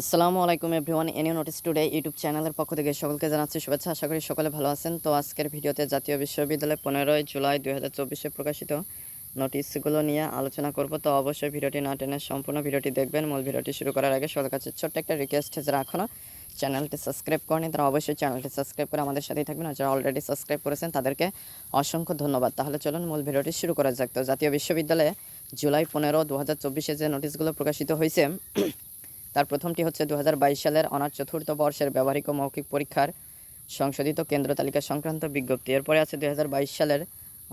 আসসালামু আলাইকুম everyone, any notice today YouTube চ্যানেলের পক্ষ থেকে সকলকে জানাচ্ছি শুভেচ্ছা। আশা করি সকলে ভালো আছেন। তো আজকের ভিডিওতে জাতীয় বিশ্ববিদ্যালয় 15ই জুলাই 2024-এ প্রকাশিত নোটিশগুলো নিয়ে আলোচনা করব। তো অবশ্যই ভিডিওটি না টেনে সম্পূর্ণ ভিডিওটি দেখবেন। মূল ভিডিওটি শুরু করার আগে সবার কাছে ছোট্ট একটা রিকোয়েস্ট, যারা এখনও চ্যানেলটি সাবস্ক্রাইব করেনি তারা অবশ্যই চ্যানেলটি সাবস্ক্রাইব করে আমাদের সাথেই থাকবেন, আর যারা অলরেডি সাবস্ক্রাইব করেছেন তাদেরকে অসংখ্য ধন্যবাদ। তাহলে চলুন মূল ভিডিওটি শুরু করা যাক। তো জাতীয় বিশ্ববিদ্যালয়ে জুলাই 15, 2024-এ যে নোটিশগুলো প্রকাশিত হয়েছে তার প্রথমটি হচ্ছে 2022 সালের অনার্স চতুর্থ বর্ষের ব্যবহারিক ও মৌখিক পরীক্ষার সংশোধিত কেন্দ্র তালিকা সংক্রান্ত বিজ্ঞপ্তি। এরপরে আছে 2022 সালের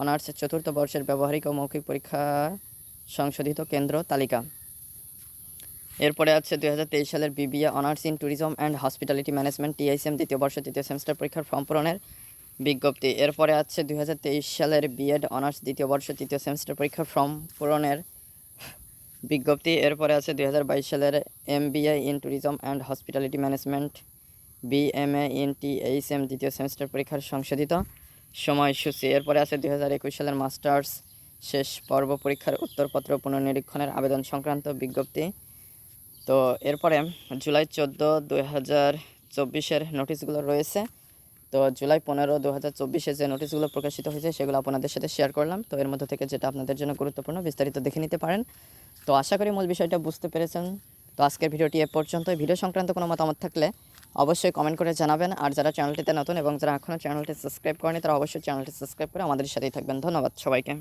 অনার্স চতুর্থ বর্ষের ব্যবহারিক ও মৌখিক পরীক্ষার সংশোধিত কেন্দ্র তালিকা। এরপরে আছে 2023 সালের BBA honours in tourism and hospitality management TICM দ্বিতীয় বর্ষ তৃতীয় সেমিস্টার পরীক্ষার ফর্ম পূরণের বিজ্ঞপ্তি। এরপরে আছে 2023 সালের বিএড অনার্স দ্বিতীয় বর্ষ তৃতীয় সেমিস্টার পরীক্ষার ফর্ম পূরণের বিজ্ঞপ্তি। এরপরে আছে 2022 সালের MBA in tourism and hospitality management BMA in TICM দ্বিতীয় সেমিস্টার পরীক্ষার সংশোধিত সময়সূচি। এরপরে আছে 2021 সালের মাস্টার্স শেষ পর্ব পরীক্ষার উত্তরপত্র পুনর্নিরীক্ষণের আবেদন সংক্রান্ত বিজ্ঞপ্তি। তো এরপরে জুলাই 14, 2024-এর নোটিশগুলো রয়েছে। তো জুলাই 15, 2024-এ যে নোটিশগুলো প্রকাশিত হয়েছে সেগুলো আপনাদের সাথে শেয়ার করলাম। তো এর মধ্যে থেকে যেটা আপনাদের জন্য গুরুত্বপূর্ণ বিস্তারিত দেখে নিতে পারেন। তো আশা করি মূল বিষয়টা বুঝতে পেরেছেন। তো আজকের ভিডিওটি এ পর্যন্ত। ভিডিও সংক্রান্ত কোনো মতামত থাকলে অবশ্যই কমেন্ট করে জানাবেন, আর যারা চ্যানেলটিতে নতুন এবং যারা এখনও চ্যানেলটি সাবস্ক্রাইব করেনি তারা অবশ্যই চ্যানেলটি সাবস্ক্রাইব করে আমাদের সাথেই থাকবেন। ধন্যবাদ সবাইকে।